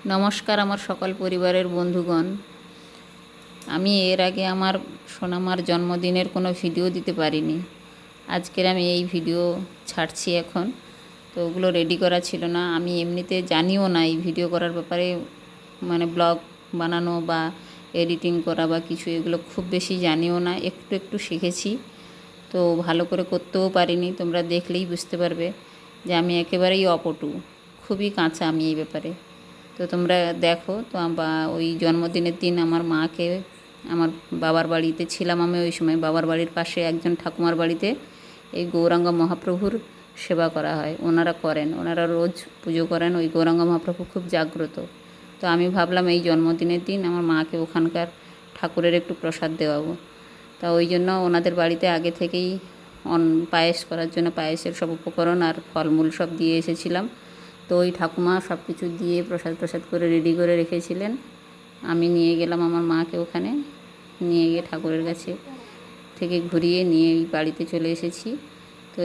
নমস্কার আমার সকল পরিবারের বন্ধুগণ। আমি এর আগে আমার সোনামার জন্মদিনের কোনো ভিডিও দিতে পারিনি। আজকের আমি এই ভিডিও ছাড়ছি এখন। তো ওগুলো রেডি করা ছিল না, আমি এমনিতে জানিও না এই ভিডিও করার ব্যাপারে, মানে ব্লগ বানানো বা এডিটিং করা বা কিছু, এগুলো খুব বেশি জানিও না, একটু একটু শিখেছি। তো ভালো করে করতেও পারিনি, তোমরা দেখলেই বুঝতে পারবে যে আমি একেবারেই অপটু, খুবই কাঁচা আমি এই ব্যাপারে। তো তোমরা দেখো তো। বা ওই জন্মদিনের দিন আমার মাকে, আমার বাবার বাড়িতে ছিলাম আমি ওই সময়, বাবার বাড়ির পাশে একজন ঠাকুমার বাড়িতে এই গৌরাঙ্গ মহাপ্রভুর সেবা করা হয়, ওনারা করেন, ওনারা রোজ পুজো করেন, ওই গৌরাঙ্গ মহাপ্রভু খুব জাগ্রত। তো আমি ভাবলাম এই জন্মদিনের দিন আমার মাকে ওখানকার ঠাকুরের একটু প্রসাদ দেওয়াবো। তা ওই জন্য ওনাদের বাড়িতে আগে থেকেই পায়েস করার জন্য পায়েসের সব উপকরণ আর ফলমূল সব দিয়ে এসেছিলাম। তো ওই ঠাকুমা সব কিছু দিয়ে প্রসাদ করে রেডি করে রেখেছিলেন। আমি নিয়ে গেলাম আমার মাকে ওখানে, নিয়ে গিয়ে ঠাকুরের কাছে থেকে ঘুরিয়ে নিয়ে এই বাড়িতে চলে এসেছি। তো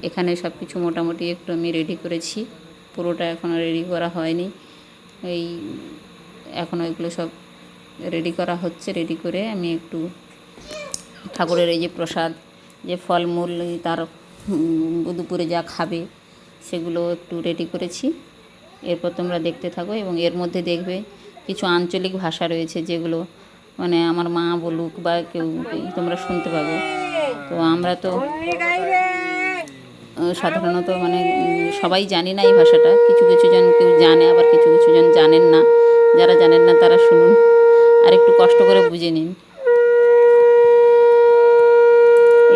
এখানে সব কিছু মোটামুটি একটু আমি রেডি করেছি, পুরোটা এখনও রেডি করা হয়নি। এই এখনও এগুলো সব রেডি করা হচ্ছে। রেডি করে আমি একটু ঠাকুরের এই যে প্রসাদ, যে ফলমূল, তার দুপুরে যা খাবে সেগুলো একটু রেডি করেছি। এরপর তোমরা দেখতে থাকো এবং এর মধ্যে দেখবে কিছু আঞ্চলিক ভাষা রয়েছে যেগুলো মানে আমার মা বলুক বা কেউ তোমরা শুনতে পাবে। তো আমরা তো সাধারণত মানে সবাই জানি না এই ভাষাটা, কিছু কিছু জন কেউ জানে, আবার কিছু কিছু জন জানেন না। যারা জানেন না তারা শুনুন আর একটু কষ্ট করে বুঝে নিন।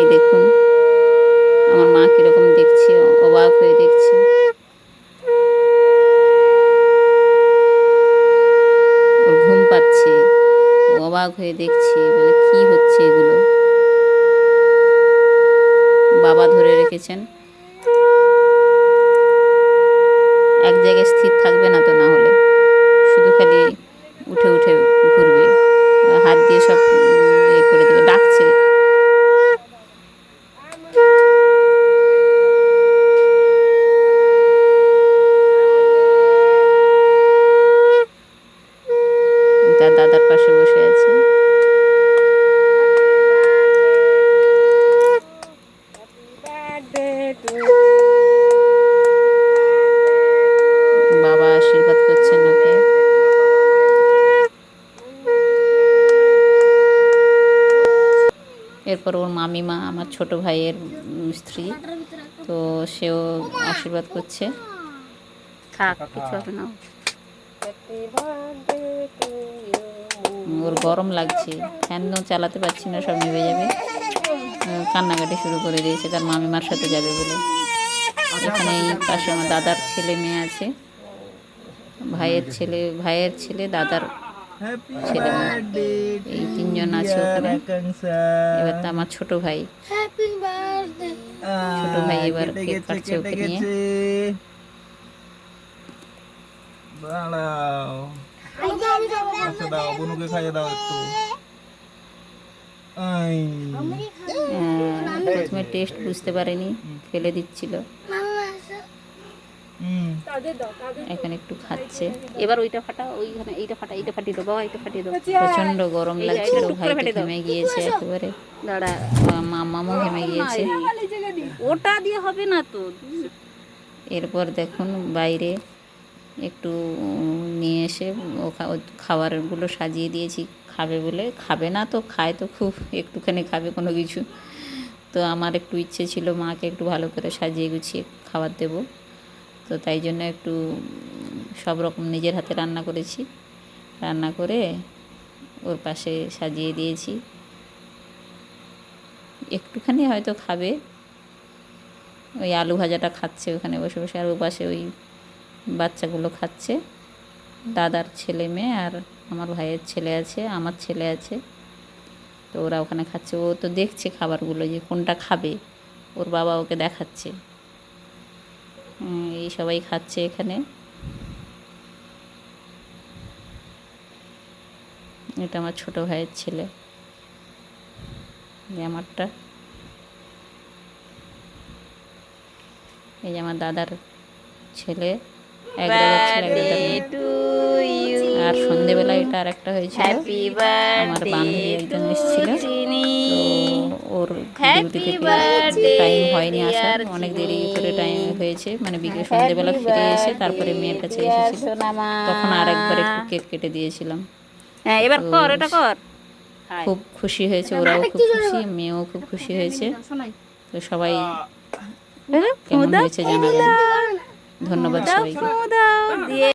এই দেখুন আমার মা কীরকম দেখছে, অবাক হয়ে দেখছে। ওর ঘুম পাচ্ছে, ও অবাক হয়ে দেখছে, বলে কী হচ্ছে এগুলো। বাবা ধরে রেখেছেন, এক জায়গায় স্থির থাকবে না, তো না হলে শুধু খালি উঠে উঠে ঘুরবে, হাত দিয়ে সব করে দেবে, ডাকছে। তার দাদার পাশে বসে আছে। বাবা আশীর্বাদ করছেন ওকে। এরপর ওর মামিমা, আমার ছোট ভাইয়ের স্ত্রী, তো সেও আশীর্বাদ করছে। থাক, কিছু হবে না। ওর গরম লাগছে, ফ্যানও চালাতে পারছি না, সব নেমে যাবে। কান্নাকাটি শুরু করে দিয়েছে, তার মামিমার সাথে যাবে বলে। এখানে এই পাশে আমার দাদার ছেলে মেয়ে আছে, ভাইয়ের ছেলে, দাদার ছেলে মেয়ে, এই তিনজন আছে ওখানে। এবার তো আমার ছোট ভাই এবার কেক কাটছে ওকে নিয়ে। প্রথমে টেস্ট বুঝতে পারেনি, ফেলে দিচ্ছিল, এখন একটু খাচ্ছে। এবার ওইটা ফাটা, ওইখানে এইটা ফাটা, এইটা ফাটিয়ে দেবো, এইটা ফাটিয়ে দেবো। প্রচণ্ড গরম লাগছিল, ভাই ঘেমে গিয়েছে একেবারে, মামামও ঘেমে গিয়েছে। ওটা দিয়ে হবে না তো। এরপর দেখুন বাইরে একটু নিয়ে এসে খাবারগুলো সাজিয়ে দিয়েছি, খাবে বলে। খাবে না তো, খায় তো খুব, একটুখানি খাবে কোনো কিছু। তো আমার একটু ইচ্ছে ছিল মাকে একটু ভালো করে সাজিয়ে গুছিয়ে খাবার দেবো, তো তাই জন্য একটু সব রকম নিজের হাতে রান্না করেছি, রান্না করে ওর পাশে সাজিয়ে দিয়েছি। একটুখানি হয়তো খাবে, ওই আলু ভাজাটা খাচ্ছে ওখানে বসে বসে, আর ও পাশে ওই বাচ্চাগুলো খাচ্ছে, দাদার ছেলে মেয়ে আর আমার ভাইয়ের ছেলে আছে, আমার ছেলে আছে। তো ওরা ওখানে খাচ্ছে, ও তো দেখছে খাবারগুলো যে কোনটা খাবে, ওর বাবা ওকে দেখাচ্ছে। এই সবাই খাচ্ছে এখানে। এটা আমার ছোট ভাইয়ের ছেলে, আমারটা। এই যে আমার দাদার ছেলে, এক দাদার ছেলে, এক দাদার মেয়ে। আর সন্ধেবেলা এটা আর একটা হয়েছিল, হ্যাপি আমার বার্থডে বান্ধবী একজন এসেছিল, চিনি, তো ওর হ্যাপি ডিউটি থেকে বার্থডে টাইম হয়নি আসার, ডিয়ার অনেক চিনি, দেরি করে টাইম হয়েছে, মানে বিকেল সন্ধেবেলা ফিরে এসে তারপরে মেয়ের কাছে এসেছিল, সোনামা। তখন আর একবার একটু কেক কেটে দিয়েছিলাম। হ্যাঁ এবার তো কর, এটা কর। খুব খুশি হয়েছে, ওরাও খুব খুশি, মেয়েও খুব খুশি হয়েছে। তো সবাই কেমন হয়েছে জানাবেন। ধন্যবাদ সবাইকে। দিয়ে